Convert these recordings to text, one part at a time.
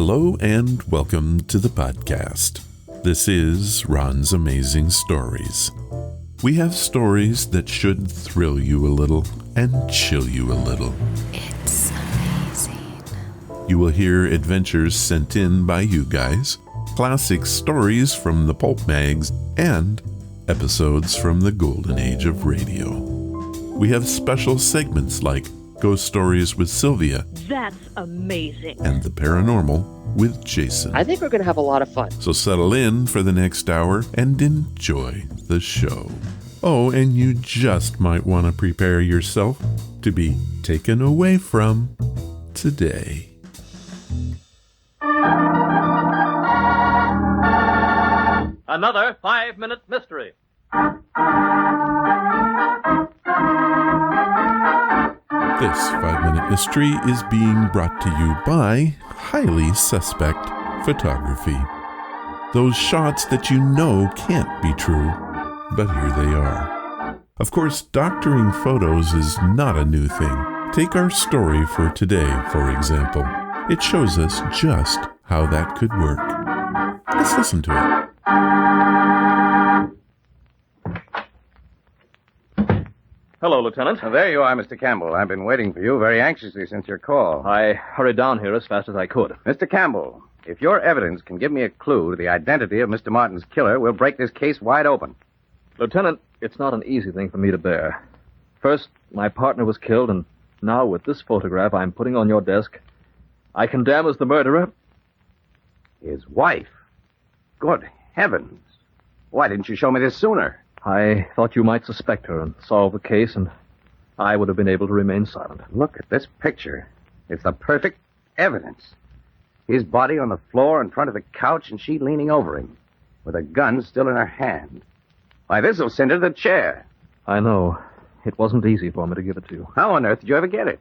Hello and welcome to the podcast. This is Ron's Amazing Stories. We have stories that should thrill you a little and chill you a little. It's amazing. You will hear adventures sent in by you guys, classic stories from the pulp mags, and episodes from the golden age of radio. We have special segments like Ghost Stories with Sylvia. That's amazing. And the Paranormal with Jason. I think we're going to have a lot of fun. So settle in for the next hour and enjoy the show. Oh, and you just might want to prepare yourself to be taken away from today. Another 5-minute mystery. This 5-minute mystery is being brought to you by Highly Suspect Photography. Those shots that you know can't be true, but here they are. Of course, doctoring photos is not a new thing. Take our story for today, for example. It shows us just how that could work. Let's listen to it. Hello, Lieutenant. There you are, Mr. Campbell. I've been waiting for you very anxiously since your call. I hurried down here as fast as I could. Mr. Campbell, if your evidence can give me a clue to the identity of Mr. Martin's killer, we'll break this case wide open. Lieutenant, it's not an easy thing for me to bear. First, my partner was killed, and now with this photograph I'm putting on your desk, I condemn as the murderer His wife? Good heavens. Why didn't you show me this sooner? I thought you might suspect her and solve the case, and I would have been able to remain silent. Look at this picture. It's the perfect evidence. His body on the floor in front of the couch and she leaning over him, with a gun still in her hand. Why, this'll send her to the chair. I know. It wasn't easy for me to give it to you. How on earth did you ever get it?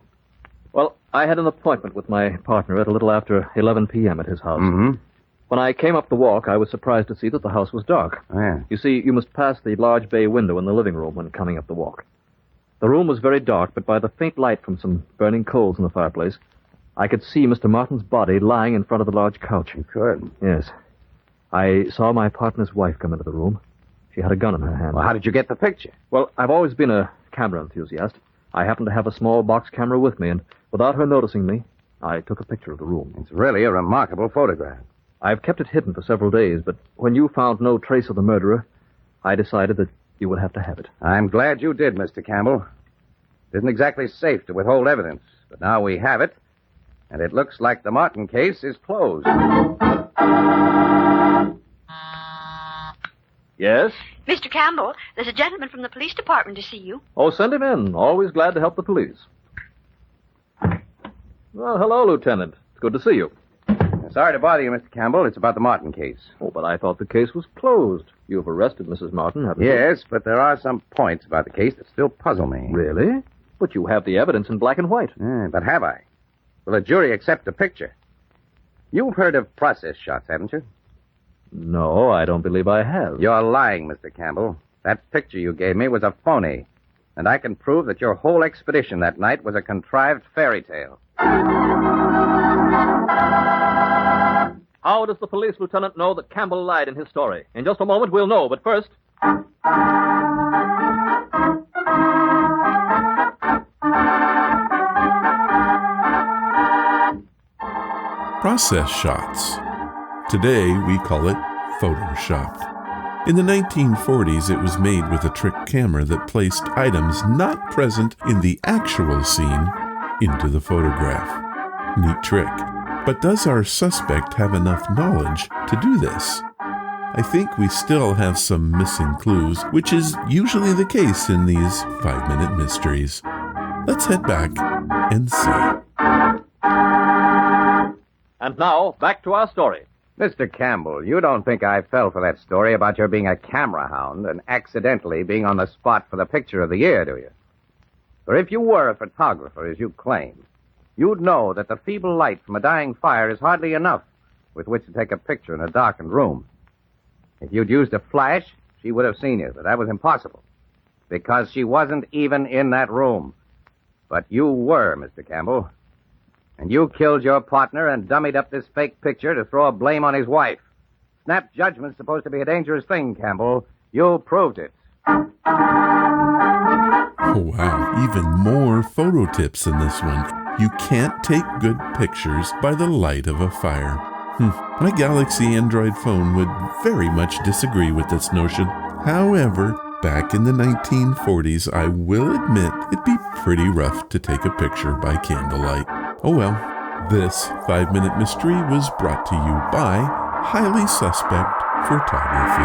Well, I had an appointment with my partner at a little after 11 p.m. at his house. Mm-hmm. When I came up the walk, I was surprised to see that the house was dark. Oh, yeah. You see, you must pass the large bay window in the living room when coming up the walk. The room was very dark, but by the faint light from some burning coals in the fireplace, I could see Mr. Martin's body lying in front of the large couch. You could? Yes. I saw my partner's wife come into the room. She had a gun in her hand. Well, how did you get the picture? Well, I've always been a camera enthusiast. I happened to have a small box camera with me, and without her noticing me, I took a picture of the room. It's really a remarkable photograph. I've kept it hidden for several days, but when you found no trace of the murderer, I decided that you would have to have it. I'm glad you did, Mr. Campbell. It isn't exactly safe to withhold evidence, but now we have it, and it looks like the Martin case is closed. Yes? Mr. Campbell, there's a gentleman from the police department to see you. Oh, send him in. Always glad to help the police. Well, hello, Lieutenant. It's good to see you. Sorry to bother you, Mr. Campbell. It's about the Martin case. Oh, but I thought the case was closed. You've arrested Mrs. Martin, haven't you? Yes, but there are some points about the case that still puzzle me. Really? But you have the evidence in black and white. But have I? Will the jury accept the picture? You've heard of process shots, haven't you? No, I don't believe I have. You're lying, Mr. Campbell. That picture you gave me was a phony. And I can prove that your whole expedition that night was a contrived fairy tale. How does the police lieutenant know that Campbell lied in his story? In just a moment, we'll know, but first... Process shots. Today, we call it photoshopped. In the 1940s, it was made with a trick camera that placed items not present in the actual scene into the photograph. Neat trick. But does our suspect have enough knowledge to do this? I think we still have some missing clues, which is usually the case in these 5-minute mysteries. Let's head back and see. And now, back to our story. Mr. Campbell, you don't think I fell for that story about your being a camera hound and accidentally being on the spot for the picture of the year, do you? For if you were a photographer, as you claim, you'd know that the feeble light from a dying fire is hardly enough with which to take a picture in a darkened room. If you'd used a flash, she would have seen you, but that was impossible, because she wasn't even in that room. But you were, Mr. Campbell. And you killed your partner and dummied up this fake picture to throw a blame on his wife. Snap judgment's supposed to be a dangerous thing, Campbell. You proved it. Oh, wow. Even more photo tips in this one. You can't take good pictures by the light of a fire. My Galaxy Android phone would very much disagree with this notion. However, back in the 1940s, I will admit it'd be pretty rough to take a picture by candlelight. Oh well, this 5-minute mystery was brought to you by Highly Suspect Photography.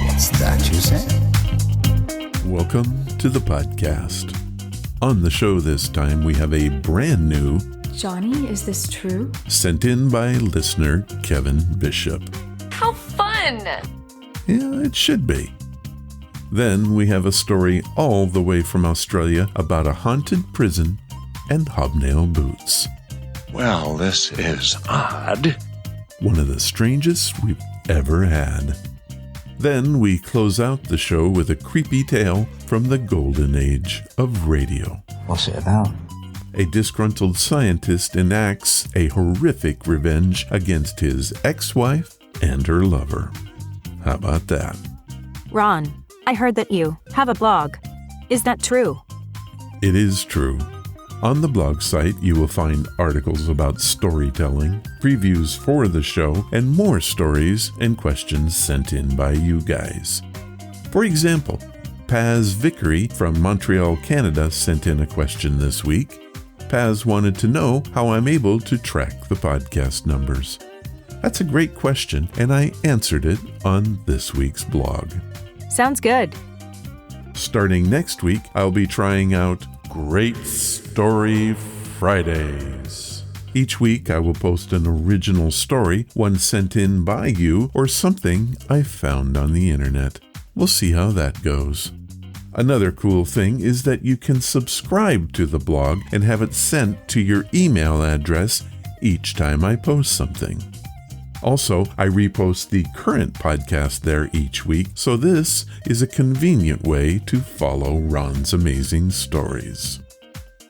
What's that you say? Welcome to the podcast. On the show this time, we have a brand new Johnny, is this true? sent in by listener Kevin Bishop. How fun! Yeah, it should be. Then we have a story all the way from Australia about a haunted prison and hobnail boots. Well, this is odd. One of the strangest we've ever had. Then we close out the show with a creepy tale from the golden age of radio. What's it about? A disgruntled scientist enacts a horrific revenge against his ex-wife and her lover. How about that? Ron, I heard that you have a blog. Is that true? It is true. On the blog site, you will find articles about storytelling, previews for the show, and more stories and questions sent in by you guys. For example, Paz Vickery from Montreal, Canada sent in a question this week. Paz wanted to know how I'm able to track the podcast numbers. That's a great question, and I answered it on this week's blog. Sounds good. Starting next week, I'll be trying out Great Story Fridays. Each week, I will post an original story, one sent in by you, or something I found on the internet. We'll see how that goes. Another cool thing is that you can subscribe to the blog and have it sent to your email address each time I post something. Also, I repost the current podcast there each week, so this is a convenient way to follow Ron's amazing stories.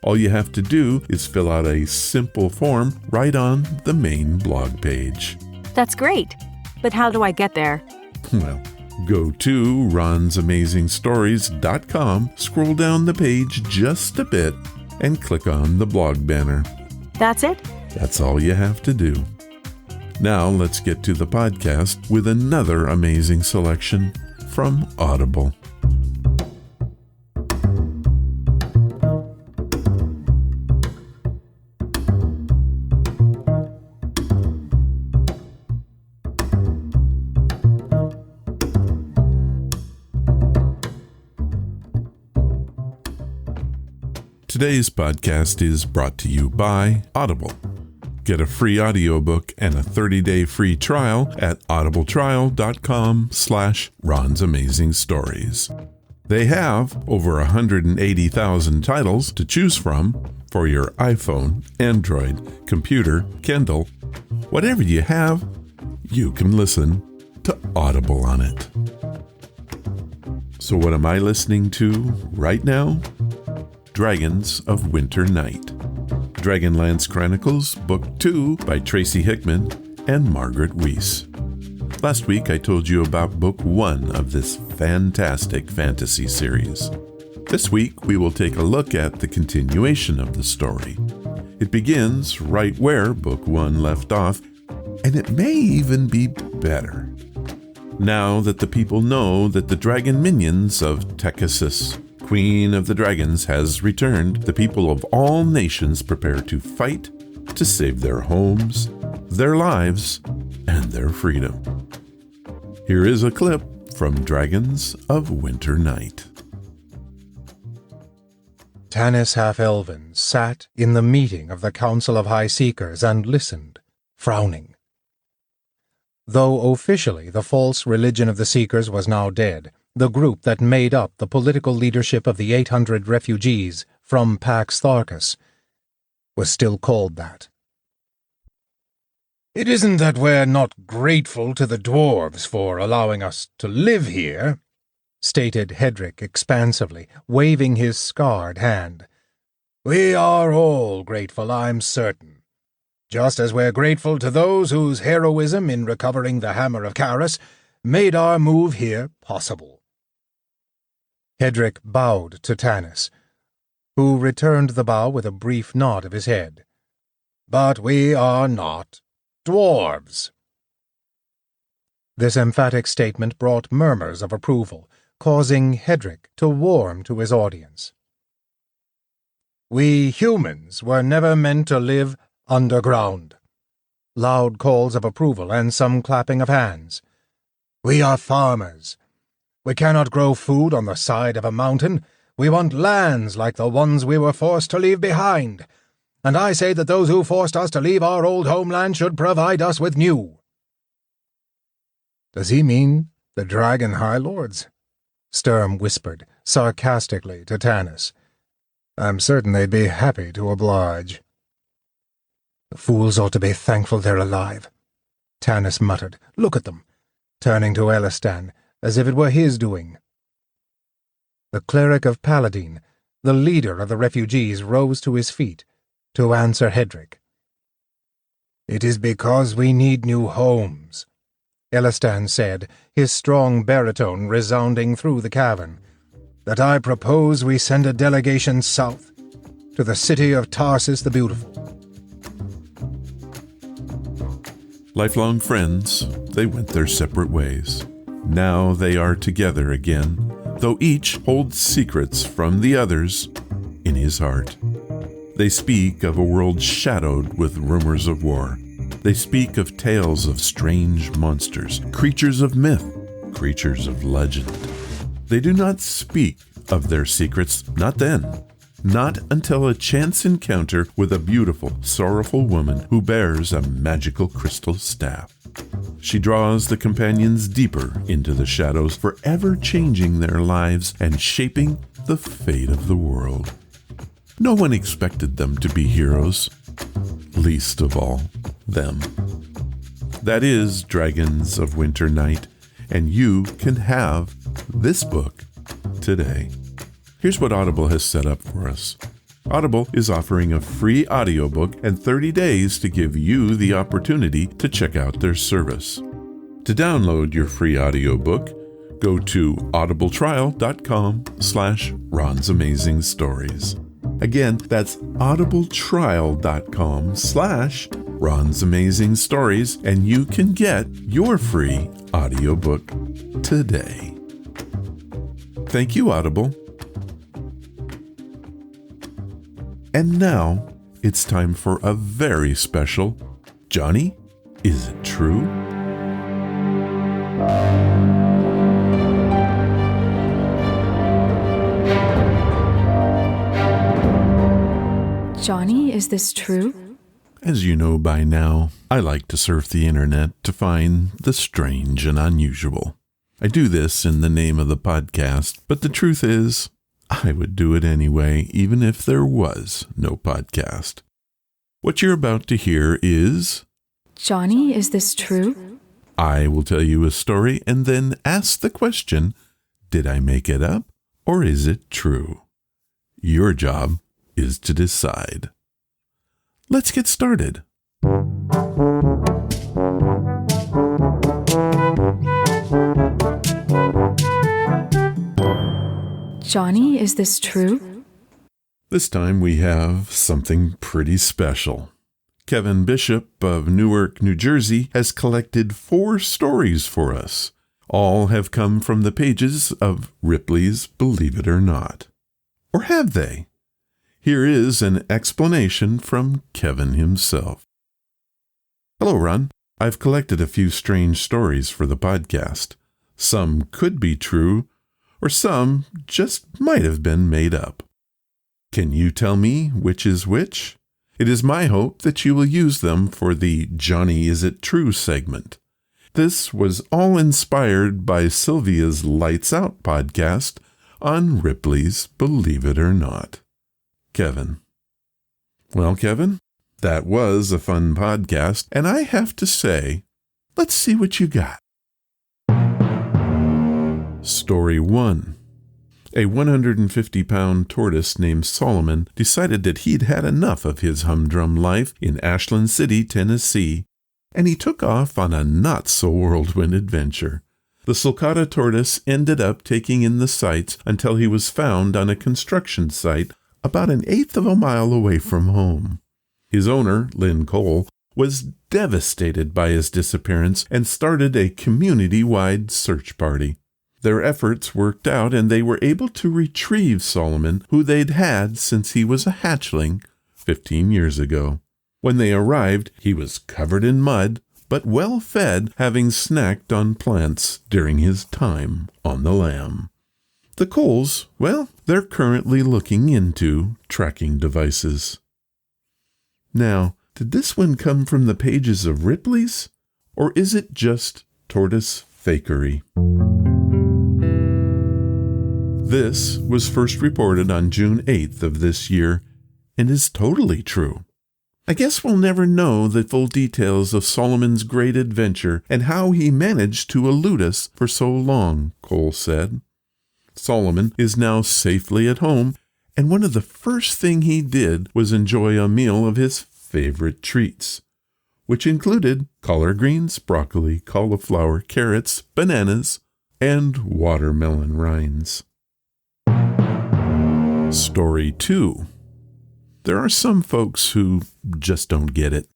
All you have to do is fill out a simple form right on the main blog page. That's great. But how do I get there? Well, go to ronsamazingstories.com, scroll down the page just a bit, and click on the blog banner. That's it? That's all you have to do. Now let's get to the podcast with another amazing selection from Audible. Today's podcast is brought to you by Audible. Get a free audiobook and a 30-day free trial at audibletrial.com/Ron's Amazing Stories. They have over 180,000 titles to choose from for your iPhone, Android, computer, Kindle. Whatever you have, you can listen to Audible on it. So what am I listening to right now? Dragons of Winter Night. Dragonlance Chronicles, Book 2 by Tracy Hickman and Margaret Weiss. Last week I told you about Book 1 of this fantastic fantasy series. This week we will take a look at the continuation of the story. It begins right where Book 1 left off, and it may even be better. Now that the people know that the dragon minions of Tecasis, Queen of the Dragons, has returned, the people of all nations prepare to fight to save their homes, their lives, and their freedom. Here is a clip from Dragons of Winter Night. Tanis Half-Elven sat in the meeting of the Council of High Seekers and listened, frowning. Though officially the false religion of the Seekers was now dead, the group that made up the political leadership of the 800 refugees from Pax Tharkas was still called that. "It isn't that we're not grateful to the dwarves for allowing us to live here," stated Hedrick expansively, waving his scarred hand. "We are all grateful, I'm certain. Just as we're grateful to those whose heroism in recovering the Hammer of Caris made our move here possible." Hedrick bowed to Tanis, who returned the bow with a brief nod of his head. "But we are not dwarves." This emphatic statement brought murmurs of approval, causing Hedrick to warm to his audience. "We humans were never meant to live underground." Loud calls of approval and some clapping of hands. "We are farmers. We cannot grow food on the side of a mountain. We want lands like the ones we were forced to leave behind. And I say that those who forced us to leave our old homeland should provide us with new." "Does he mean the Dragon High Lords?" Sturm whispered, sarcastically, to Tanis. "I'm certain they'd be happy to oblige." "The fools ought to be thankful they're alive," Tanis muttered. "Look at them," turning to Elistan, as if it were his doing. The cleric of Paladine, the leader of the refugees, rose to his feet to answer Hedrick. "It is because we need new homes," Elistan said, his strong baritone resounding through the cavern, "that I propose we send a delegation south to the city of Tarsus the Beautiful." Lifelong friends, they went their separate ways. Now they are together again, though each holds secrets from the others in his heart. They speak of a world shadowed with rumors of war. They speak of tales of strange monsters, creatures of myth, creatures of legend. They do not speak of their secrets, not then. Not until a chance encounter with a beautiful, sorrowful woman who bears a magical crystal staff. She draws the companions deeper into the shadows, forever changing their lives and shaping the fate of the world. No one expected them to be heroes, least of all them. That is Dragons of Winter Night, and you can have this book today. Here's what Audible has set up for us. Audible is offering a free audiobook and 30 days to give you the opportunity to check out their service. To download your free audiobook, go to audibletrial.com/Ron's Amazing Stories. Again, that's audibletrial.com/Ron's Amazing Stories, and you can get your free audiobook today. Thank you, Audible. And now, it's time for a very special Johnny, Is It True? Johnny, is this true? As you know by now, I like to surf the internet to find the strange and unusual. I do this in the name of the podcast, but the truth is, I would do it anyway, even if there was no podcast. What you're about to hear is... Johnny, is this true? I will tell you a story and then ask the question, did I make it up or is it true? Your job is to decide. Let's get started. Johnny, is this true? This time we have something pretty special. Kevin Bishop of Newark, New Jersey, has collected 4 stories for us. All have come from the pages of Ripley's Believe It or Not. Or have they? Here is an explanation from Kevin himself. Hello, Ron. I've collected a few strange stories for the podcast. Some could be true, or some just might have been made up. Can you tell me which is which? It is my hope that you will use them for the Johnny Is It True segment. This was all inspired by Sylvia's Lights Out podcast on Ripley's Believe It or Not. Kevin. Well, Kevin, that was a fun podcast, and I have to say, let's see what you got. Story 1. A 150-pound tortoise named Solomon decided that he'd had enough of his humdrum life in Ashland City, Tennessee, and he took off on a not-so-whirlwind adventure. The sulcata tortoise ended up taking in the sights until he was found on a construction site about 1/8 of a mile away from home. His owner, Lynn Cole, was devastated by his disappearance and started a community-wide search party. Their efforts worked out, and they were able to retrieve Solomon, who they'd had since he was a hatchling 15 years ago. When they arrived, he was covered in mud, but well fed, having snacked on plants during his time on the lam. The Coles, well, they're currently looking into tracking devices. Now, did this one come from the pages of Ripley's, or is it just tortoise fakery? This was first reported on June 8th of this year and is totally true. I guess we'll never know the full details of Solomon's great adventure and how he managed to elude us for so long, Cole said. Solomon is now safely at home, and one of the first things he did was enjoy a meal of his favorite treats, which included collard greens, broccoli, cauliflower, carrots, bananas, and watermelon rinds. Story 2. There are some folks who just don't get it.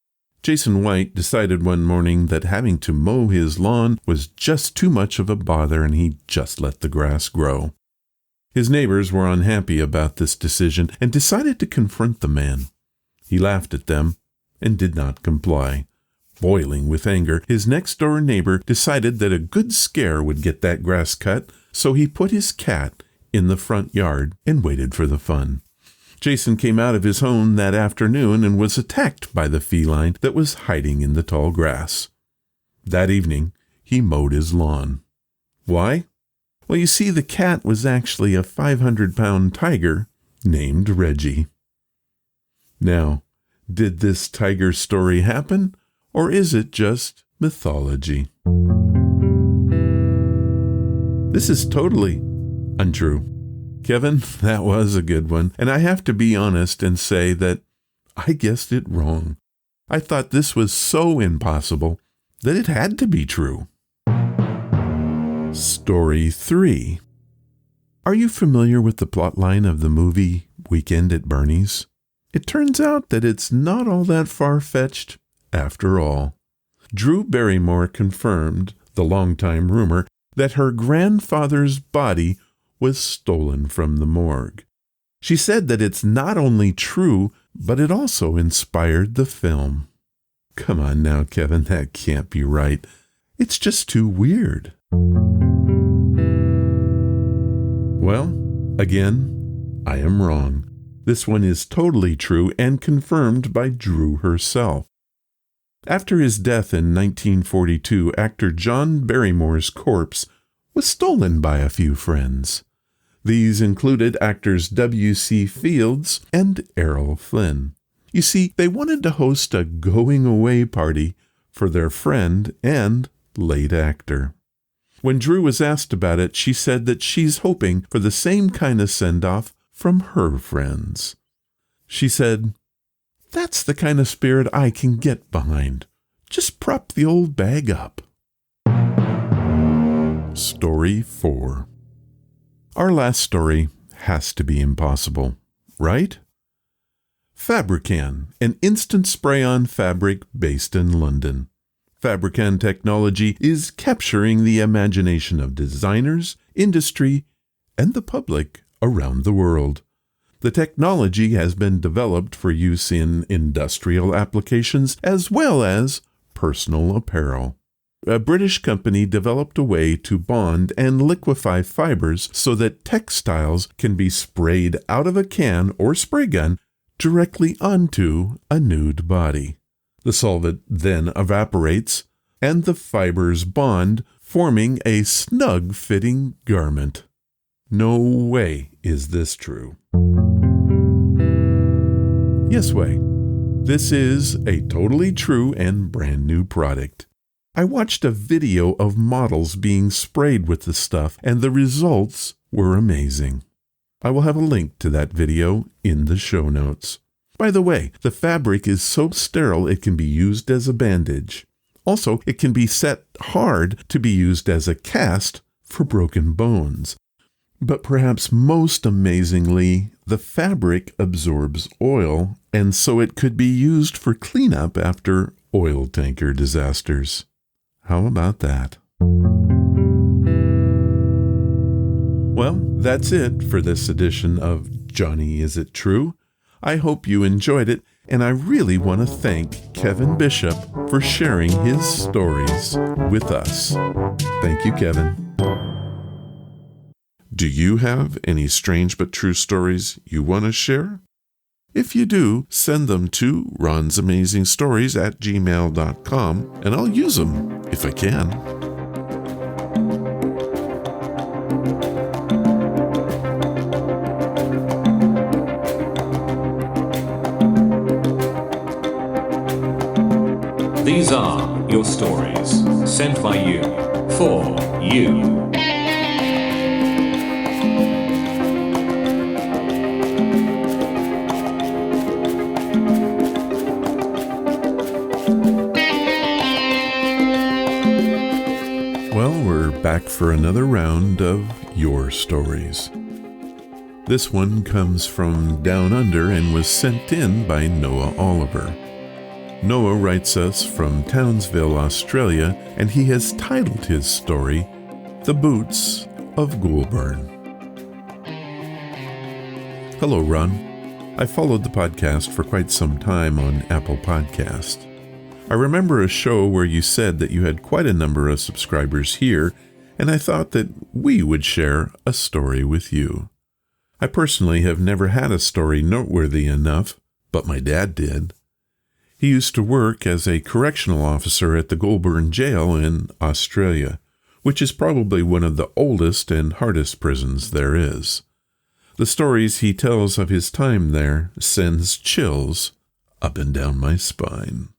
Jason White decided one morning that having to mow his lawn was just too much of a bother, and he just let the grass grow. His neighbors were unhappy about this decision and decided to confront the man. He laughed at them and did not comply. Boiling with anger, his next-door neighbor decided that a good scare would get that grass cut, so he put his cat in the front yard and waited for the fun. Jason came out of his home that afternoon and was attacked by the feline that was hiding in the tall grass. That evening, he mowed his lawn. Why? Well, you see, the cat was actually a 500-pound tiger named Reggie. Now, did this tiger story happen, or is it just mythology? This is totally untrue. Kevin, that was a good one, and I have to be honest and say that I guessed it wrong. I thought this was so impossible that it had to be true. Story 3. Are you familiar with the plotline of the movie Weekend at Bernie's? It turns out that it's not all that far-fetched after all. Drew Barrymore confirmed the long-time rumor that her grandfather's body was stolen from the morgue. She said that it's not only true, but it also inspired the film. Come on now, Kevin, that can't be right. It's just too weird. Well, again, I am wrong. This one is totally true and confirmed by Drew herself. After his death in 1942, actor John Barrymore's corpse was stolen by a few friends. These included actors W.C. Fields and Errol Flynn. You see, they wanted to host a going-away party for their friend and late actor. When Drew was asked about it, she said that she's hoping for the same kind of send-off from her friends. She said, "That's the kind of spirit I can get behind. Just prop the old bag up." Story 4. Our last story has to be impossible, right? Fabrican, an instant spray-on fabric based in London. Fabrican technology is capturing the imagination of designers, industry, and the public around the world. The technology has been developed for use in industrial applications as well as personal apparel. A British company developed a way to bond and liquefy fibers so that textiles can be sprayed out of a can or spray gun directly onto a nude body. The solvent then evaporates, and the fibers bond, forming a snug-fitting garment. No way is this true. Yes way. This is a totally true and brand new product. I watched a video of models being sprayed with the stuff, and the results were amazing. I will have a link to that video in the show notes. By the way, the fabric is so sterile it can be used as a bandage. Also, it can be set hard to be used as a cast for broken bones. But perhaps most amazingly, the fabric absorbs oil, and so it could be used for cleanup after oil tanker disasters. How about that? Well, that's it for this edition of Johnny Is It True? I hope you enjoyed it, and I really want to thank Kevin Bishop for sharing his stories with us. Thank you, Kevin. Do you have any strange but true stories you want to share? If you do, send them to ronsamazingstories@gmail.com, and I'll use them if I can. These are your stories, sent by you, for you. Well, we're back for another round of Your Stories. This one comes from Down Under and was sent in by Noah Oliver. Noah writes us from Townsville, Australia, and he has titled his story, The Boots of Goulburn. Hello, Ron. I followed the podcast for quite some time on Apple Podcast. I remember a show where you said that you had quite a number of subscribers here, and I thought that we would share a story with you. I personally have never had a story noteworthy enough, but my dad did. He used to work as a correctional officer at the Goulburn Jail in Australia, which is probably one of the oldest and hardest prisons there is. The stories he tells of his time there sends chills up and down my spine.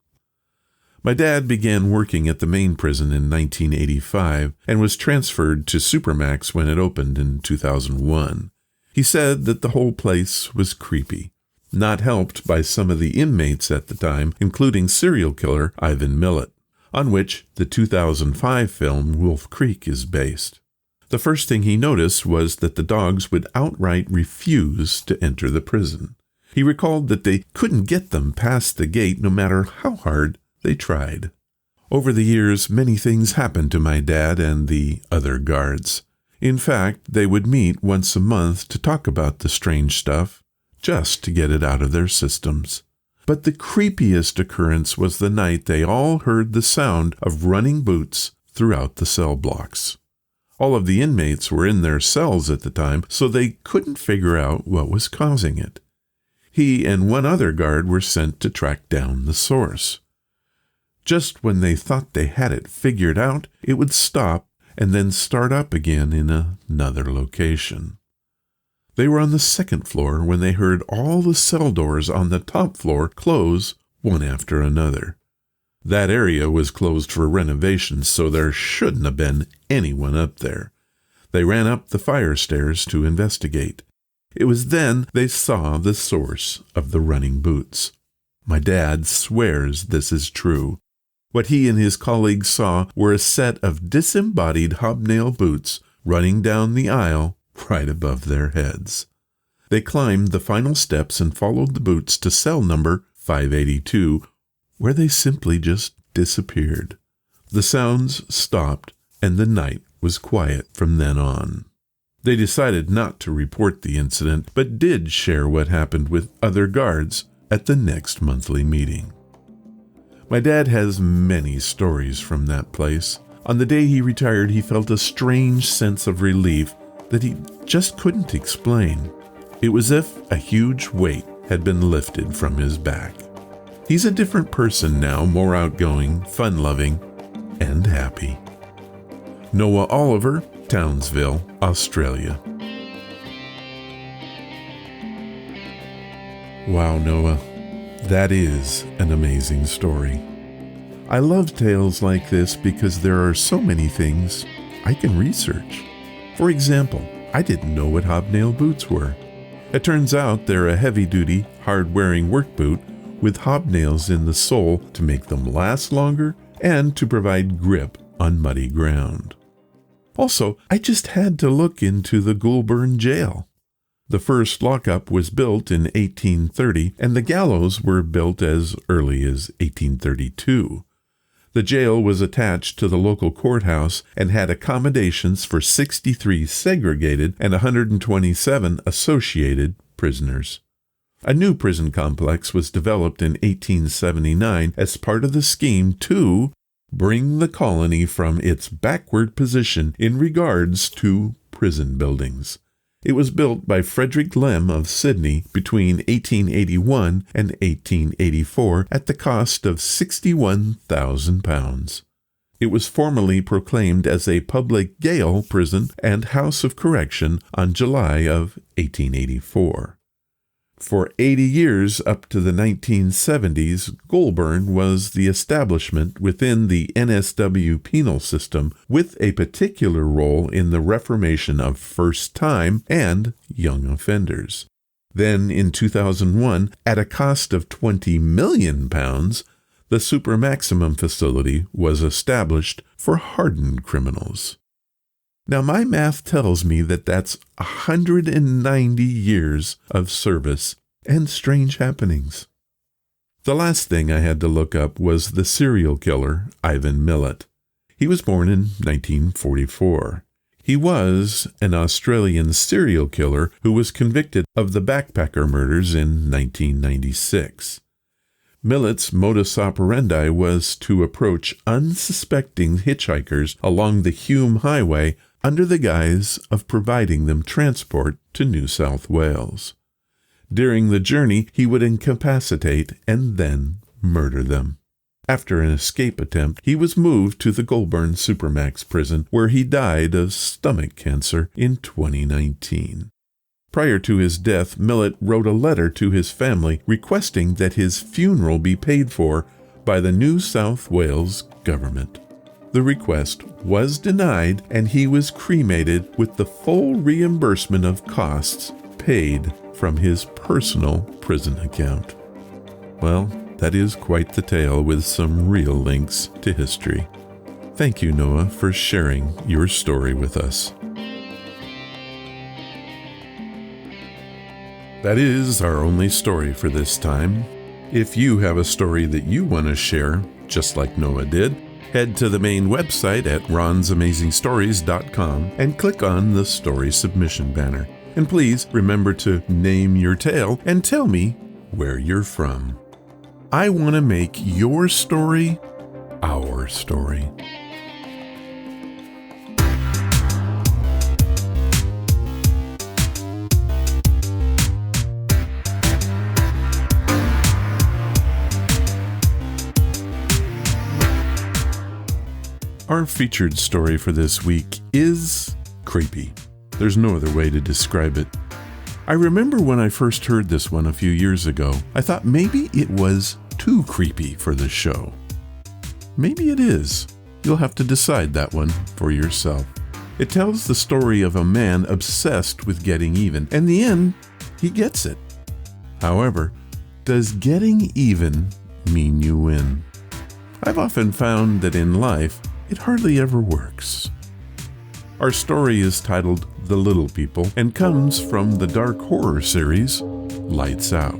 My dad began working at the main prison in 1985 and was transferred to Supermax when it opened in 2001. He said that the whole place was creepy, not helped by some of the inmates at the time, including serial killer Ivan Millet, on which the 2005 film Wolf Creek is based. The first thing he noticed was that the dogs would outright refuse to enter the prison. He recalled that they couldn't get them past the gate no matter how hard they tried. Over the years, many things happened to my dad and the other guards. In fact, they would meet once a month to talk about the strange stuff, just to get it out of their systems. But the creepiest occurrence was the night they all heard the sound of running boots throughout the cell blocks. All of the inmates were in their cells at the time, so they couldn't figure out what was causing it. He and one other guard were sent to track down the source. Just when they thought they had it figured out, it would stop and then start up again in another location. They were on the second floor when they heard all the cell doors on the top floor close one after another. That area was closed for renovations, so there shouldn't have been anyone up there. They ran up the fire stairs to investigate. It was then they saw the source of the running boots. My dad swears this is true. What he and his colleagues saw were a set of disembodied hobnail boots running down the aisle right above their heads. They climbed the final steps and followed the boots to cell number 582, where they simply just disappeared. The sounds stopped, and the night was quiet from then on. They decided not to report the incident, but did share what happened with other guards at the next monthly meeting. My dad has many stories from that place. On the day he retired, he felt a strange sense of relief that he just couldn't explain. It was as if a huge weight had been lifted from his back. He's a different person now, more outgoing, fun-loving, and happy. Noah Oliver, Townsville, Australia. Wow, Noah, that is an amazing story. I love tales like this because there are so many things I can research. For example, I didn't know what hobnail boots were. It turns out they're a heavy-duty, hard-wearing work boot with hobnails in the sole to make them last longer and to provide grip on muddy ground. Also, I just had to look into the Goulburn Jail. The first lockup was built in 1830, and the gallows were built as early as 1832. The jail was attached to the local courthouse and had accommodations for 63 segregated and 127 associated prisoners. A new prison complex was developed in 1879 as part of the scheme to bring the colony from its backward position in regards to prison buildings. It was built by Frederick Lem of Sydney between 1881 and 1884 at the cost of £61,000. It was formally proclaimed as a public gaol prison and house of correction on July of 1884. For 80 years up to the 1970s, Goulburn was the establishment within the NSW penal system with a particular role in the reformation of first-time and young offenders. Then, in 2001, at a cost of £20 million, the super maximum facility was established for hardened criminals. Now, my math tells me that that's 190 years of service and strange happenings. The last thing I had to look up was the serial killer, Ivan Millet. He was born in 1944. He was an Australian serial killer who was convicted of the backpacker murders in 1996. Millet's modus operandi was to approach unsuspecting hitchhikers along the Hume Highway under the guise of providing them transport to New South Wales. During the journey, he would incapacitate and then murder them. After an escape attempt, he was moved to the Goulburn Supermax prison, where he died of stomach cancer in 2019. Prior to his death, Millet wrote a letter to his family requesting that his funeral be paid for by the New South Wales government. The request was denied, and he was cremated with the full reimbursement of costs paid from his personal prison account. Well, that is quite the tale with some real links to history. Thank you, Noah, for sharing your story with us. That is our only story for this time. If you have a story that you want to share, just like Noah did, head to the main website at ronsamazingstories.com and click on the story submission banner. And please remember to name your tale and tell me where you're from. I want to make your story our story. Our featured story for this week is creepy. There's no other way to describe it. I remember when I first heard this one a few years ago, I thought maybe it was too creepy for the show. Maybe it is. You'll have to decide that one for yourself. It tells the story of a man obsessed with getting even, and in the end, he gets it. However, does getting even mean you win? I've often found that in life, it hardly ever works. Our story is titled The Little People and comes from the dark horror series Lights Out.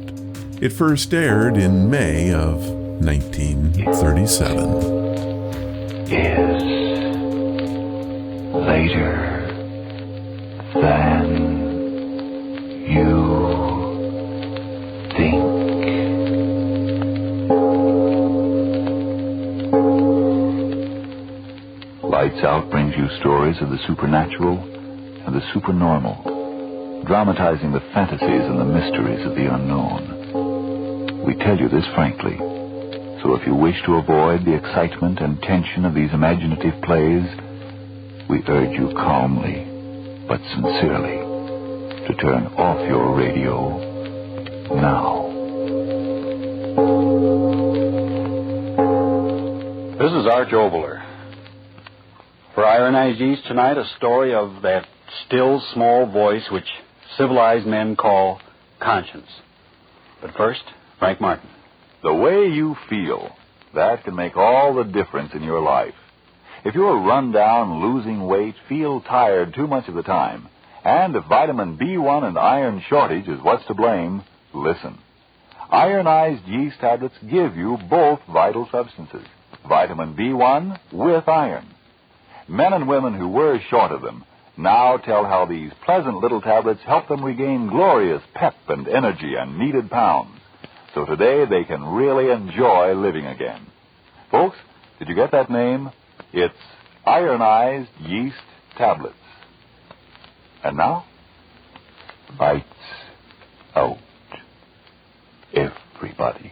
It first aired in May of 1937. Is later than you think. Lights Out brings you stories of the supernatural and the supernormal, dramatizing the fantasies and the mysteries of the unknown. We tell you this frankly, so if you wish to avoid the excitement and tension of these imaginative plays, we urge you calmly, but sincerely, to turn off your radio now. This is Arch Oboler. For Ironized Yeast tonight, a story of that still small voice which civilized men call conscience. But first, Frank Martin. The way you feel, that can make all the difference in your life. If you're run down, losing weight, feel tired too much of the time, and if vitamin B1 and iron shortage is what's to blame, listen. Ironized yeast tablets give you both vital substances, vitamin B1 with iron. Men and women who were short of them now tell how these pleasant little tablets help them regain glorious pep and energy and needed pounds. So today they can really enjoy living again. Folks, did you get that name? It's Ironized Yeast Tablets. And now, lights out, everybody.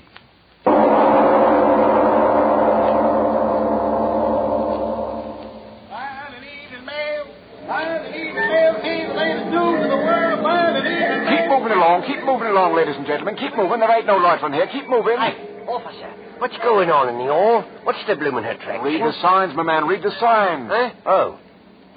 Keep moving along, ladies and gentlemen. Keep moving. There ain't no light on here. Keep moving. Hey, officer, what's going on in the hall? What's the bloomin' attraction? Read the signs, my man. Read the signs. Huh? Oh,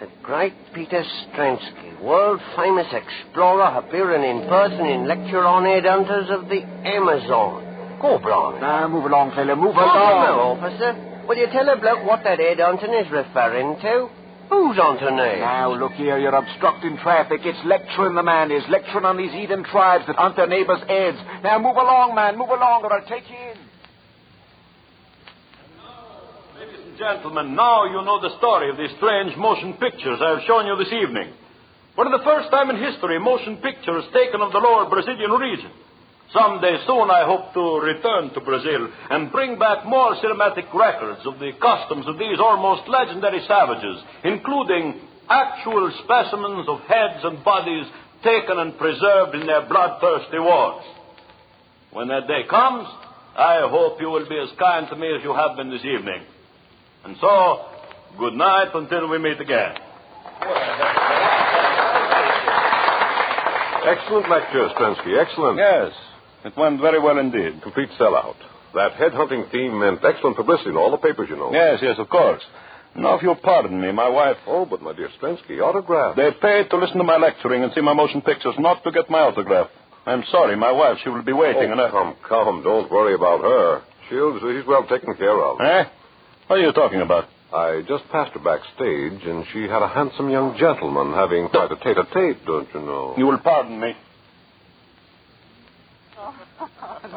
the great Peter Stransky, world-famous explorer, appearing in person in lecture on headhunters of the Amazon. Go, Blimey. Now, move along, fella. Move along. along. Officer. Will you tell a bloke what that headhunting is referring to? Who's on to me? Now, look here, you're obstructing traffic. It's lecturing, the man is. Lecturing on these heathen tribes that hunt their neighbors' heads. Now, move along, man. Move along, or I'll take you in. Ladies and gentlemen, now you know the story of these strange motion pictures I have shown you this evening. For the first time in history, motion pictures taken of the lower Brazilian region. Someday soon I hope to return to Brazil and bring back more cinematic records of the customs of these almost legendary savages, including actual specimens of heads and bodies taken and preserved in their bloodthirsty wars. When that day comes, I hope you will be as kind to me as you have been this evening. And so, good night until we meet again. Excellent lecture, Stransky. Excellent. Yes. It went very well indeed. Complete sellout. That headhunting theme meant excellent publicity in all the papers, you know. Yes, of course. Now, if you'll pardon me, my wife... Oh, but my dear Stransky, autograph. They paid to listen to my lecturing and see my motion pictures, not to get my autograph. I'm sorry, my wife, she will be waiting. Come, don't worry about her. She's well taken care of. Eh? What are you talking about? I just passed her backstage, and she had a handsome young gentleman having quite a tete-a-tete, don't you know? You will pardon me.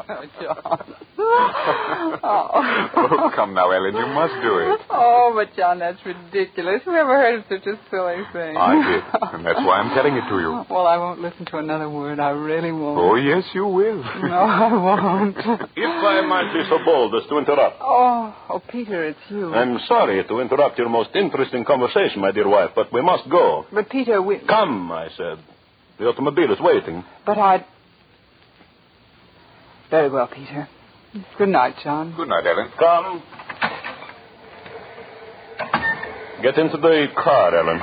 No, John. Oh, come now, Ellen, you must do it. Oh, but John, that's ridiculous. Who ever heard of such a silly thing? I did, and that's why I'm telling it to you. Well, I won't listen to another word. I really won't. Oh, yes, you will. No, I won't. If I might be so bold as to interrupt. Oh, Peter, it's you. I'm sorry to interrupt your most interesting conversation, my dear wife, but we must go. But, Peter, we... Come, I said. The automobile is waiting. But I'd... Very well, Peter. Good night, John. Good night, Ellen. Come. Get into the car, Ellen.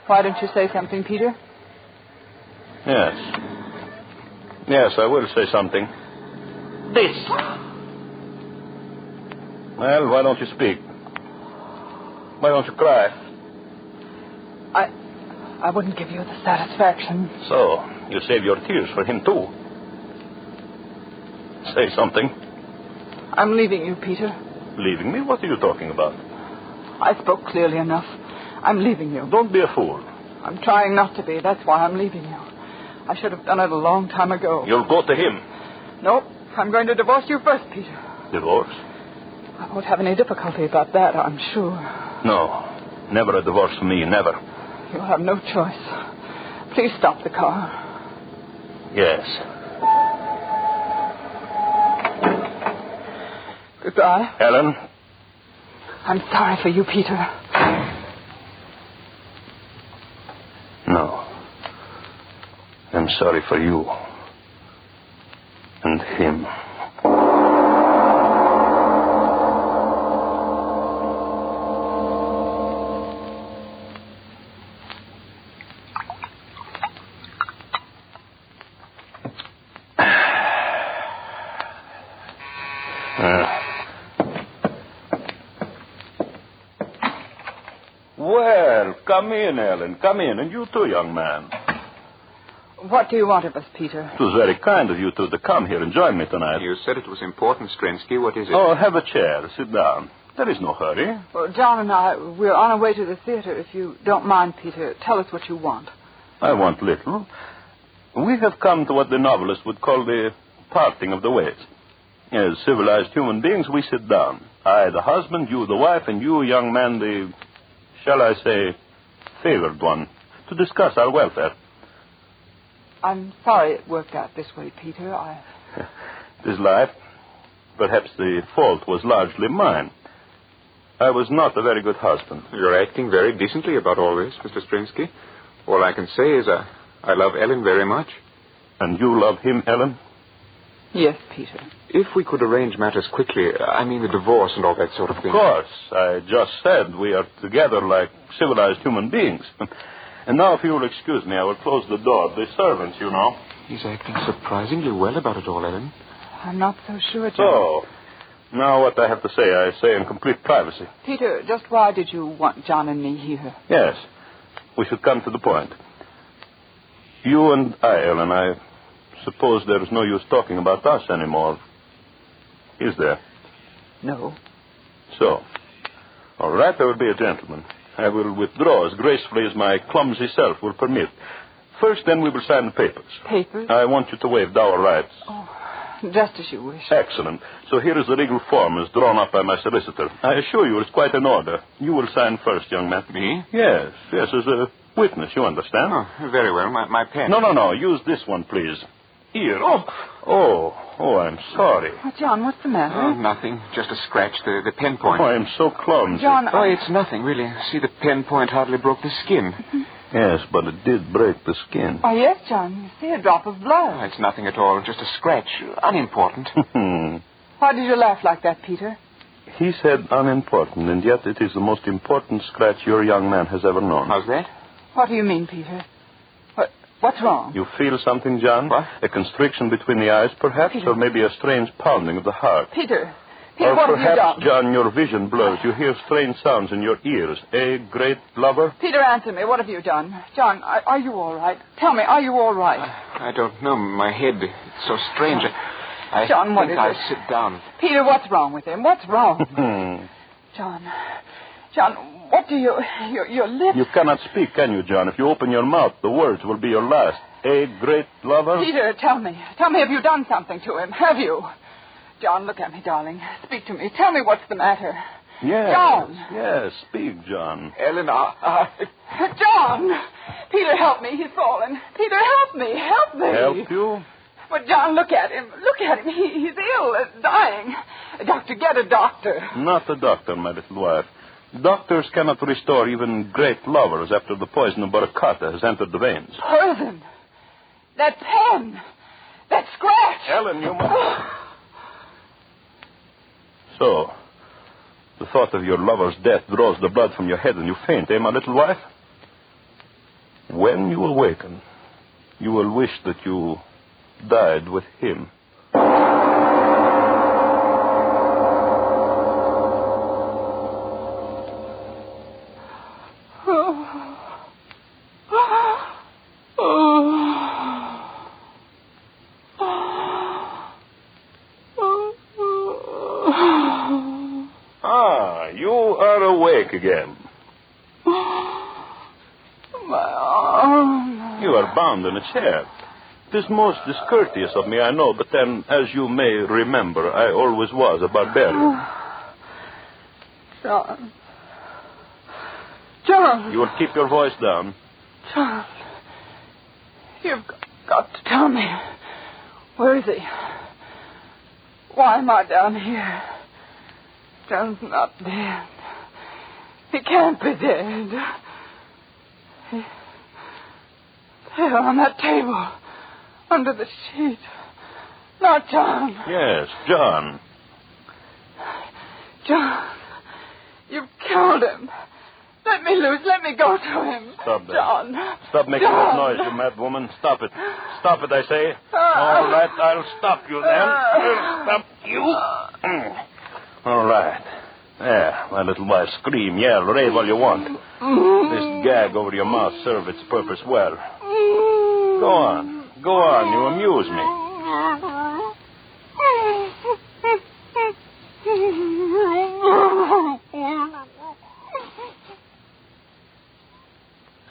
Why don't you say something, Peter? Yes. Yes, I will say something. This. Well, why don't you speak? Why don't you cry? I wouldn't give you the satisfaction. So, you save your tears for him, too. Say something. I'm leaving you, Peter. Leaving me? What are you talking about? I spoke clearly enough. I'm leaving you. Don't be a fool. I'm trying not to be. That's why I'm leaving you. I should have done it a long time ago. You'll go to him. No, I'm going to divorce you first, Peter. Divorce? I won't have any difficulty about that, I'm sure. No, never a divorce for me, never. You'll have no choice. Please stop the car. Yes. Goodbye. Ellen? I'm sorry for you, Peter. No. I'm sorry for you. And him. Come in, Ellen. Come in. And you too, young man. What do you want of us, Peter? It was very kind of you two to come here and join me tonight. You said it was important, Strensky. What is it? Oh, have a chair. Sit down. There is no hurry. Well, John and I, we're on our way to the theater. If you don't mind, Peter, tell us what you want. I want little. We have come to what the novelist would call the parting of the ways. As civilized human beings, we sit down. I, the husband, you, the wife, and you, young man, the, shall I say, favored one, to discuss our welfare. I'm sorry it worked out this way, Peter. It is life. Perhaps the fault was largely mine. I was not a very good husband. You're acting very decently about all this, Mr. Strensky. All I can say is I love Ellen very much. And you love him, Ellen? Yes, Peter. If we could arrange matters quickly, I mean the divorce and all that sort of thing. Of course. I just said we are together like civilized human beings. And now, if you will excuse me, I will close the door. The servants, you know. He's acting surprisingly well about it all, Ellen. I'm not so sure, John. So, now what I have to say, I say in complete privacy. Peter, just why did you want John and me here? Yes. We should come to the point. You and I, Ellen, I suppose there is no use talking about us anymore. Is there? No. So, all right, I will be a gentleman. I will withdraw as gracefully as my clumsy self will permit. First, then, we will sign the papers. Papers? I want you to waive dower rights. Oh, just as you wish. Excellent. So here is the legal form as drawn up by my solicitor. I assure you it's quite in order. You will sign first, young man. Me? Yes, as a witness, you understand? Oh, very well. My pen. No. Use this one, please. Here. Oh, I'm sorry. Oh, John, what's the matter? Oh, nothing. Just a scratch, the pen point. Oh, I'm so clumsy. John, Oh, it's nothing, really. See, the pen point hardly broke the skin. Yes, but it did break the skin. Oh, yes, John. You see a drop of blood. Oh, it's nothing at all. Just a scratch. Unimportant. Why did you laugh like that, Peter? He said unimportant, and yet it is the most important scratch your young man has ever known. How's that? What do you mean, Peter? What's wrong? You feel something, John? What? A constriction between the eyes, perhaps, Peter. or maybe a strange pounding of the heart. Peter, or what have you perhaps, done? John, your vision blurs. You hear strange sounds in your ears. A great lover? Peter, answer me. What have you done? John, are you all right? Tell me, are you all right? I don't know. My head, it's so strange. I John, what think is I'll it? sit down. Peter, what's wrong with him? What's wrong? John, what do your lips... You cannot speak, can you, John? If you open your mouth, the words will be your last. A great lover? Peter, tell me. Tell me, have you done something to him? Have you? John, look at me, darling. Speak to me. Tell me what's the matter. Yes. John. Yes, speak, John. Ellen, John! Peter, help me. He's fallen. Peter, help me. Help me. Help you? But, John, look at him. Look at him. He's ill, dying. Doctor, get a doctor. Not a doctor, my little wife. Doctors cannot restore even great lovers after the poison of Baracata has entered the veins. Poison? That pen. That scratch. Ellen, you must... So, the thought of your lover's death draws the blood from your head and you faint, my little wife? When you awaken, you will wish that you died with him. You are awake again. My arm. You are bound in a chair. It is most discourteous of me, I know, but then, as you may remember, I always was a barbarian. John. You will keep your voice down. John. You've got to tell me. Where is he? Why am I down here? John's not dead. He can't be dead. There on that table. Under the sheet. Not John. Yes, John. John. You've killed him. Let me loose. Let me go to him. Stop that. John. Stop making that noise, you mad woman. Stop it. Stop it, I say. All right, I'll stop you then. I'll stop you. All right. There, my little wife, scream, yell, rave all you want. This gag over your mouth served its purpose well. Go on, you amuse me.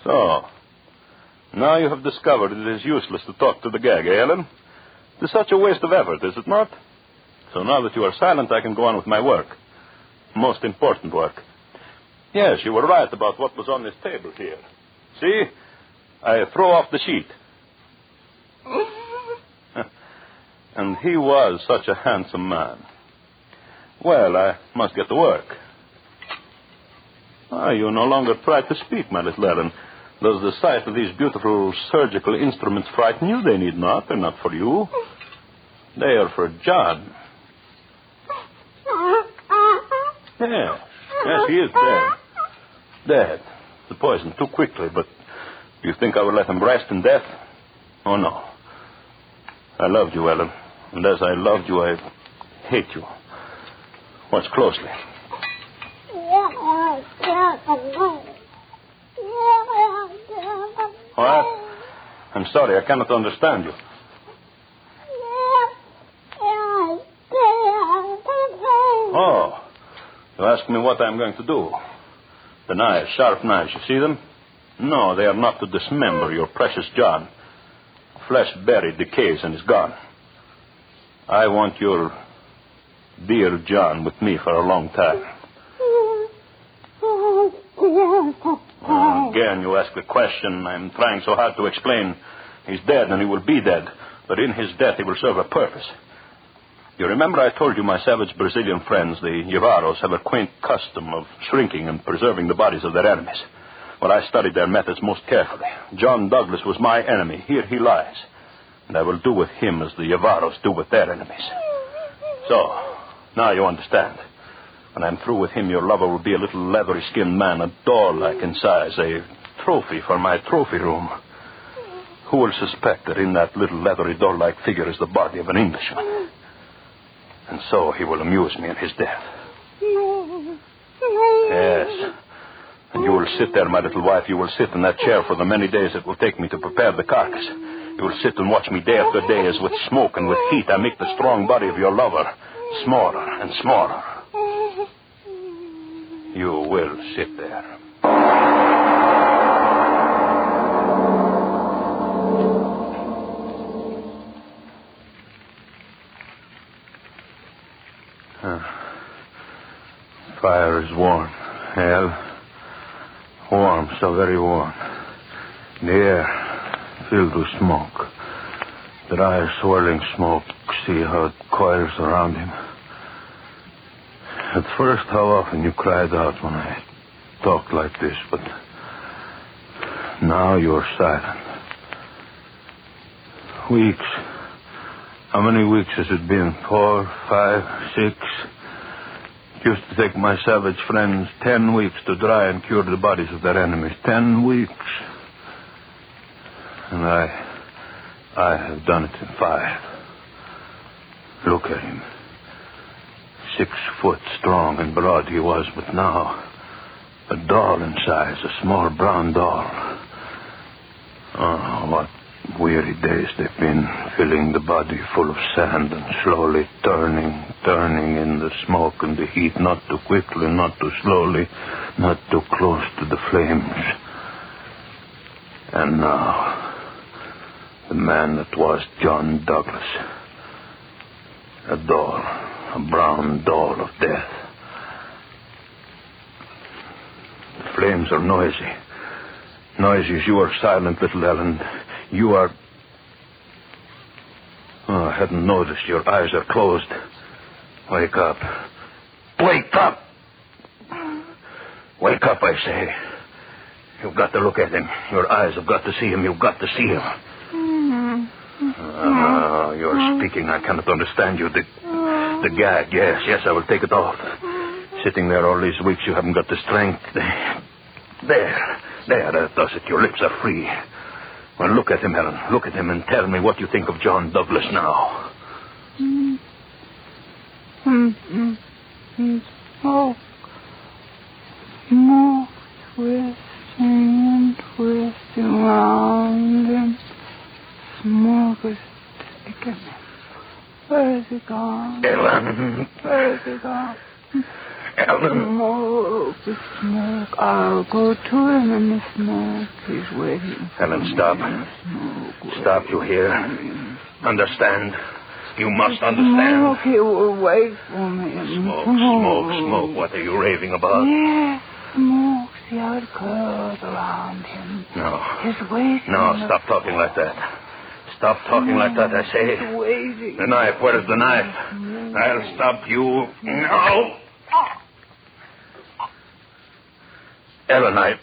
So, now you have discovered it is useless to talk to the gag, eh, Ellen? It is such a waste of effort, is it not? So now that you are silent, I can go on with my work. Most important work. Yes, you were right about what was on this table here. See? I throw off the sheet. And he was such a handsome man. Well, I must get to work. You no longer try to speak, my little Ellen. Does the sight of these beautiful surgical instruments frighten you? They need not. They're not for you. They are for John. Yes, he is dead. Dead. The poison too quickly, but do you think I would let him rest in death? Oh, no. I loved you, Ellen. And as I loved you, I hate you. Watch closely. What? I'm sorry, I cannot understand you. Oh, you ask me what I'm going to do. The knives, sharp knives, you see them? No, they are not to dismember your precious John. Flesh buried, decays, and is gone. I want your dear John with me for a long time. Again, you ask the question. I'm trying so hard to explain. He's dead, and he will be dead. But in his death, he will serve a purpose. You remember I told you my savage Brazilian friends, the Yavaros, have a quaint custom of shrinking and preserving the bodies of their enemies. Well, I studied their methods most carefully. John Douglas was my enemy. Here he lies. And I will do with him as the Yavaros do with their enemies. So, now you understand. When I'm through with him, your lover will be a little leathery-skinned man, a doll-like in size, a trophy for my trophy room. Who will suspect that in that little leathery doll-like figure is the body of an Englishman? And so he will amuse me in his death. Yes. And you will sit there, my little wife. You will sit in that chair for the many days it will take me to prepare the carcass. You will sit and watch me day after day as with smoke and with heat I make the strong body of your lover smaller and smaller. You will sit there. Fire is warm. Hell, warm, so very warm. The air filled with smoke. Dry, swirling smoke. See how it coils around him. At first, how often you cried out when I talked like this, but now you're silent. Weeks. How many weeks has it been? 4, 5, 6? It used to take my savage friends 10 weeks to dry and cure the bodies of their enemies. 10 weeks. And I have done it in 5. Look at him. 6 foot strong and broad he was, but now a doll in size, a small brown doll. Oh, what weary days they've been, filling the body full of sand and slowly turning in the smoke and the heat, not too quickly, not too slowly, not too close to the flames. And now, the man that was John Douglas, a doll, a brown doll of death. The flames are noisy. Noisy as you are silent, little Ellen. You are... Oh, I hadn't noticed. Your eyes are closed. Wake up. Wake up! Wake up, I say. You've got to look at him. Your eyes have got to see him. You've got to see him. You're speaking. I cannot understand you. The gag, yes, I will take it off. Sitting there all these weeks, you haven't got the strength. There, that does it. Your lips are free. Well, look at him, Ellen. Look at him and tell me what you think of John Douglas now. Oh, Where's he gone? Ellen. Where's he gone? Ellen. Smoke. I'll go to him in the smoke. He's waiting. Ellen, stop. Stop, you hear? Understand? You must understand. Smoke, he will wait for me. Smoke. What are you raving about? Yes, smoke. See how it curls around him. No. He's waiting. No, stop talking like that. Stop talking like that, I say. He's waiting. The knife, where's the knife? I'll stop you. No. Ellen,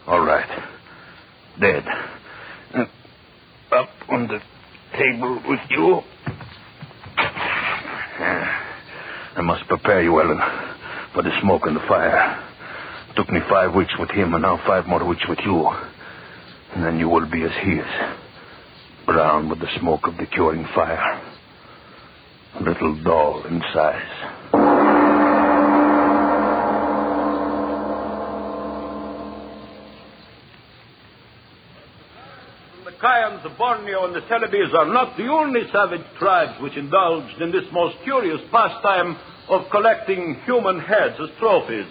all right. Dead. Up on the table with you. I must prepare you, Ellen, for the smoke and the fire. Took me 5 weeks with him, and now 5 more weeks with you. And then you will be as he is. Brown with the smoke of the curing fire. A little dull in size. The Kayans, the Borneo, and the Celebes are not the only savage tribes which indulged in this most curious pastime of collecting human heads as trophies.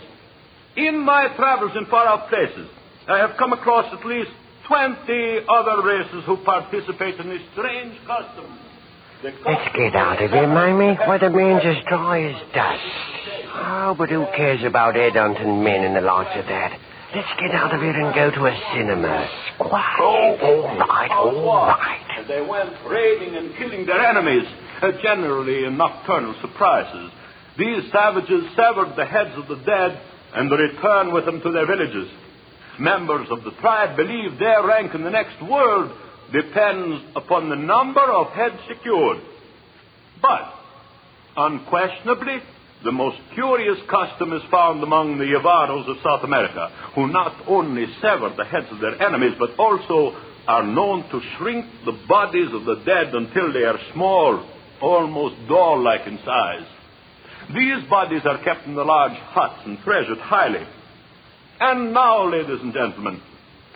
In my travels in far-off places, I have come across at least 20 other races who participate in this strange custom. Let's get out of here, Mamie. Why, the man's as dry as dust. Oh, but who cares about headhunting men and the likes of that? Let's get out of here and go to a cinema. Quiet. All right. And they went raiding and killing their enemies, generally in nocturnal surprises. These savages severed the heads of the dead and returned with them to their villages. Members of the tribe believe their rank in the next world depends upon the number of heads secured. But, unquestionably, the most curious custom is found among the Yavaros of South America, who not only sever the heads of their enemies, but also are known to shrink the bodies of the dead until they are small, almost doll-like in size. These bodies are kept in the large huts and treasured highly. And now, ladies and gentlemen,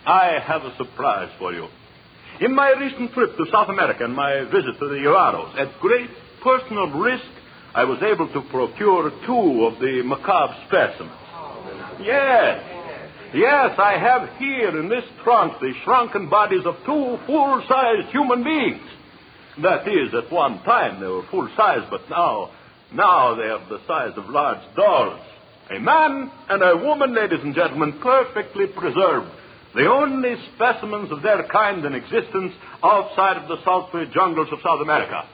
I have a surprise for you. In my recent trip to South America and my visit to the Yavaros, at great personal risk, I was able to procure 2 of the macabre specimens. Yes, I have here in this trunk the shrunken bodies of 2 full-sized human beings. That is, at one time they were full-size, but now they are the size of large dolls. A man and a woman, ladies and gentlemen, perfectly preserved. The only specimens of their kind in existence outside of the sultry jungles of South America.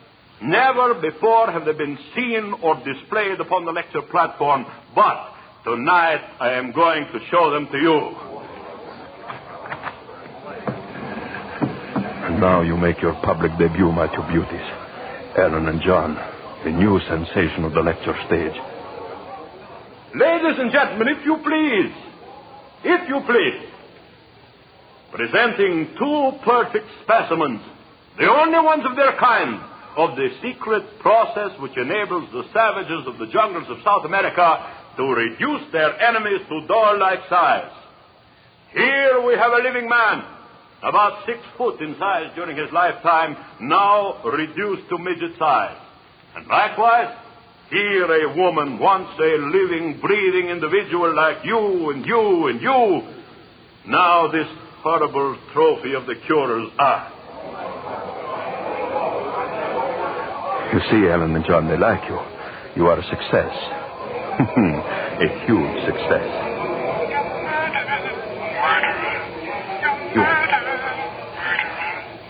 Never before have they been seen or displayed upon the lecture platform, but tonight I am going to show them to you. And now you make your public debut, my 2 beauties, Ellen and John, the new sensation of the lecture stage. Ladies and gentlemen, if you please, presenting 2 perfect specimens, the only ones of their kind, of the secret process which enables the savages of the jungles of South America to reduce their enemies to doll-like size. Here we have a living man, about 6 foot in size during his lifetime, now reduced to midget size. And likewise, here a woman, once a living, breathing individual like you and you and you, now this horrible trophy of the curer's art. You see, Ellen and John, they like you. You are a success. A huge success.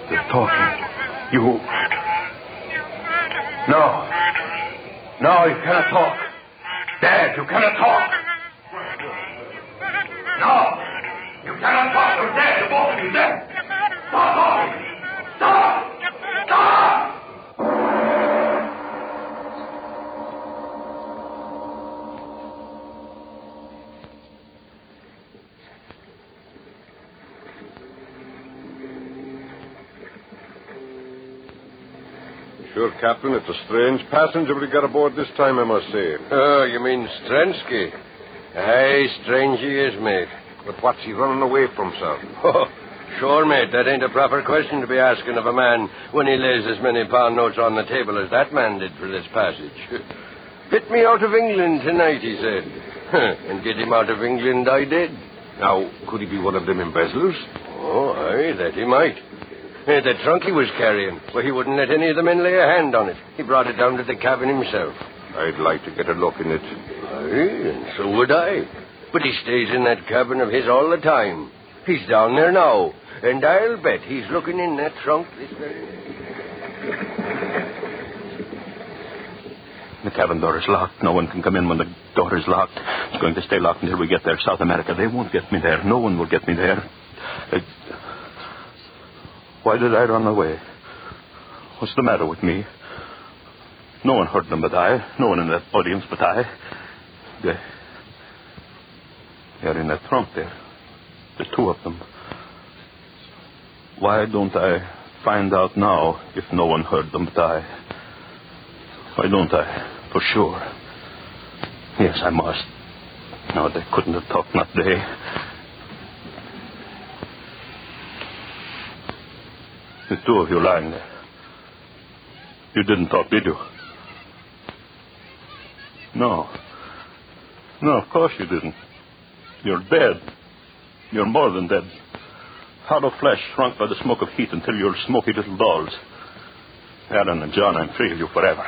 You're talking. No, you cannot talk. Dad, you cannot talk. No, you cannot talk. You're dead. You're both of you dead. Stop talking. Stop. Sure, Captain, it's a strange passenger we got aboard this time, I must say. Oh, you mean Strensky? Aye, strange he is, mate. But what's he running away from, sir? Oh, Sure, mate, that ain't a proper question to be asking of a man when he lays as many pound notes on the table as that man did for this passage. Hit me out of England tonight, he said. And get him out of England I did. Now, could he be one of them embezzlers? Oh, aye, that he might. The trunk he was carrying, well, he wouldn't let any of the men lay a hand on it. He brought it down to the cabin himself. I'd like to get a look in it. Aye, and so would I. But he stays in that cabin of his all the time. He's down there now, and I'll bet he's looking in that trunk this very... The cabin door is locked. No one can come in when the door is locked. It's going to stay locked until we get there. South America, they won't get me there. No one will get me there. Why did I run away? What's the matter with me? No one heard them but I. No one in that audience but I. They're in that trunk there. The two of them. Why don't I find out now if no one heard them but I? Why don't I? For sure. Yes, I must. No, they couldn't have talked, not they. The two of you lying there. You didn't talk, did you? No. No, of course you didn't. You're dead. You're more than dead. Hollow flesh shrunk by the smoke of heat until you're smoky little dolls. Alan and John, I'm free of you forever.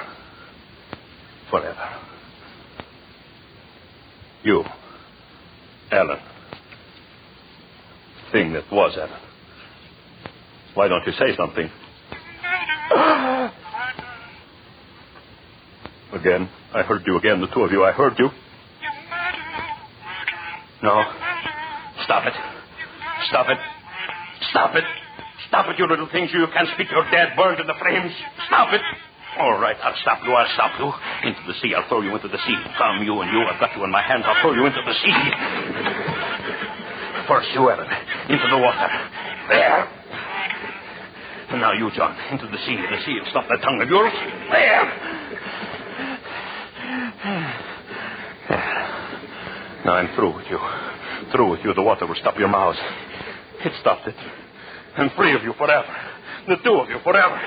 Forever. You, Alan. Thing that was Alan. Why don't you say something? Again. I heard you again, the two of you. I heard you. No. Stop it. Stop it. Stop it. Stop it, you little things. You can't speak. You're dead, burned in the flames. Stop it. All right, I'll stop you. I'll stop you. Into the sea. I'll throw you into the sea. Come, you and you. I've got you in my hands. I'll throw you into the sea. First you, Ellen. Into the water. There. And now you, John. Into the sea. The sea will stop that tongue of yours. There. Now I'm through with you. Through with you. The water will stop your mouths. It stopped it. I'm free of you forever. The two of you forever.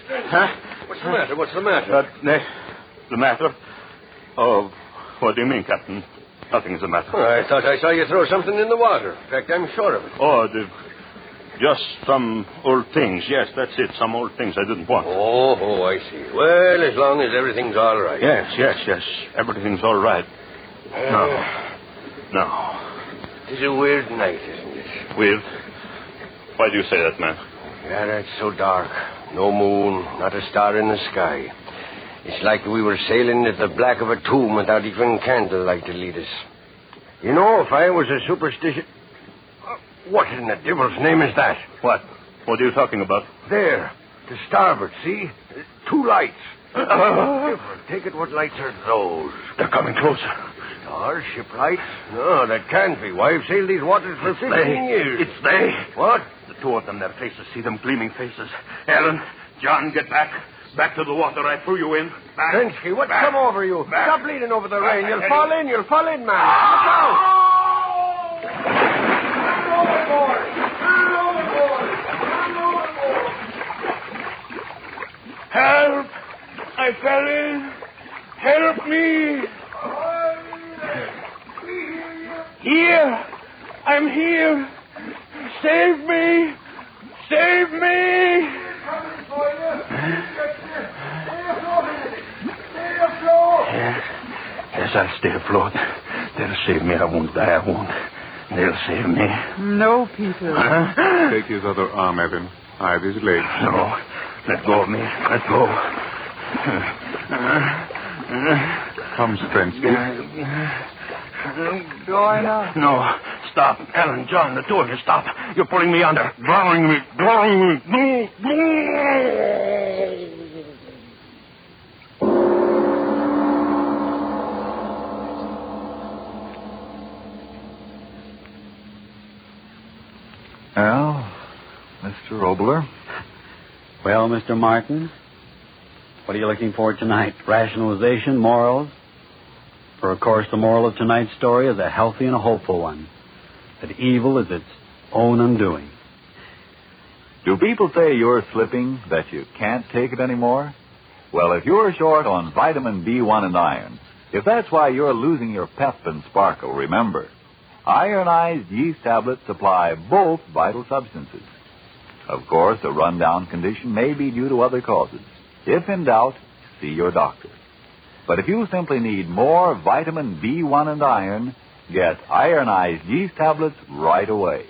Huh? What's the matter? What's the matter? The matter? Oh, what do you mean, Captain? Nothing's the matter. Oh, I thought I saw you throw something in the water. In fact, I'm sure of it. Oh, just some old things. Yes, that's it. Some old things I didn't want. Oh, I see. Well, as long as everything's all right. Yes. Everything's all right. No. It's a weird night, isn't it? Weird? Why do you say that, man? Yeah, it's so dark. No moon, not a star in the sky. It's like we were sailing at the black of a tomb without even candlelight to lead us. You know, if I was a superstitious... What in the devil's name is that? What? What are you talking about? There, to starboard, see? Two lights. Take it, what lights are those? They're coming closer. Stars, ship lights? No, that can't be. Why, I've sailed these waters for 15 years. It's they. What? The two of them, their faces, see them gleaming faces. Ellen, John, get back. Back to the water. I threw you in. Back. Trensky, what's come over you? Back. Stop bleeding over the rain. You'll fall in, man. Look out! Help! I fell in. Help me! Here! I'm here! Save me! Save me! Yes, I'll stay afloat. They'll save me. I won't die. I won't. They'll save me. No, Peter. Huh? Take his other arm, Evan. I have his leg. No. Let go of me. Let go. Come, Strensky. Going up. No. Stop. Alan, John, the two of you, stop. You're pulling me under. Drowning me. Drowning me. Well, Mr. Obler. Well, Mr. Martin, what are you looking for tonight? Rationalization, morals? For, of course, the moral of tonight's story is a healthy and a hopeful one. That evil is its own undoing. Do people say you're slipping, that you can't take it anymore? Well, if you're short on vitamin B1 and iron, if that's why you're losing your pep and sparkle, remember, ironized yeast tablets supply both vital substances. Of course, a rundown condition may be due to other causes. If in doubt, see your doctor. But if you simply need more vitamin B1 and iron, get ironized yeast tablets right away.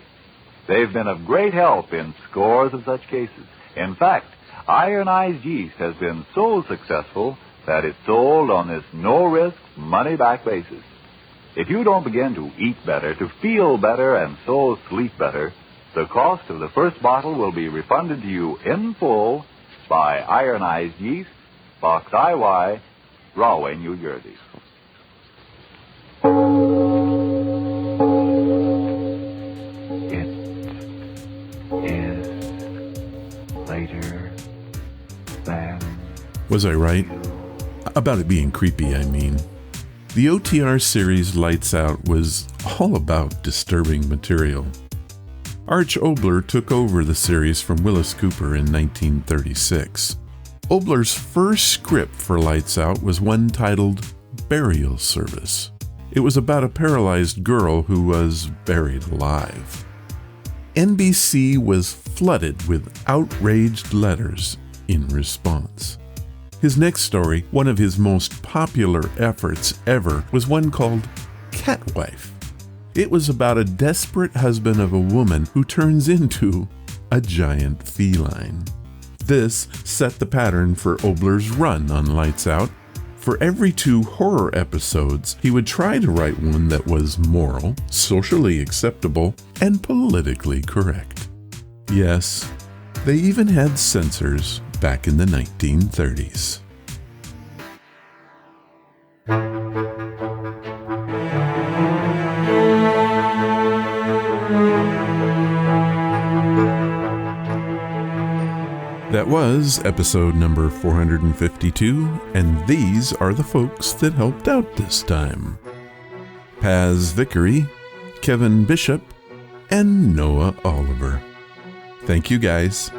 They've been of great help in scores of such cases. In fact, ironized yeast has been so successful that it's sold on this no-risk, money-back basis. If you don't begin to eat better, to feel better, and so sleep better, the cost of the first bottle will be refunded to you in full by Ironized Yeast, Box IY, Rahway, New Jersey. Was I right? About it being creepy, I mean. The OTR series Lights Out was all about disturbing material. Arch Oboler took over the series from Willis Cooper in 1936. Oboler's first script for Lights Out was one titled Burial Service. It was about a paralyzed girl who was buried alive. NBC was flooded with outraged letters in response. His next story, one of his most popular efforts ever, was one called Catwife. It was about a desperate husband of a woman who turns into a giant feline. This set the pattern for Oboler's run on Lights Out. For every 2 horror episodes, he would try to write one that was moral, socially acceptable, and politically correct. Yes, they even had censors back in the 1930s. That was episode number 452, and these are the folks that helped out this time. Paz Vickery, Kevin Bishop, and Noah Oliver. Thank you guys.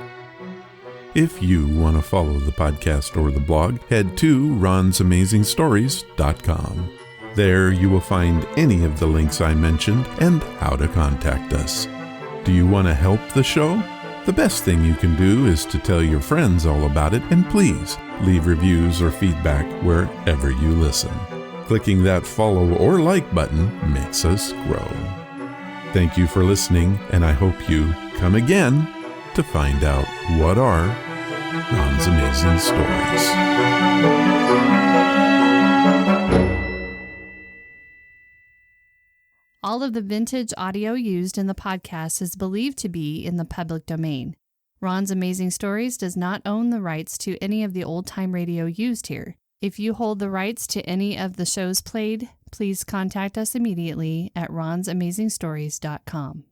If you want to follow the podcast or the blog, head to ronsamazingstories.com. There you will find any of the links I mentioned and how to contact us. Do you want to help the show? The best thing you can do is to tell your friends all about it, and please leave reviews or feedback wherever you listen. Clicking that follow or like button makes us grow. Thank you for listening, and I hope you come again to find out what are Ron's Amazing Stories. All of the vintage audio used in the podcast is believed to be in the public domain. Ron's Amazing Stories does not own the rights to any of the old-time radio used here. If you hold the rights to any of the shows played, please contact us immediately at ronsamazingstories.com.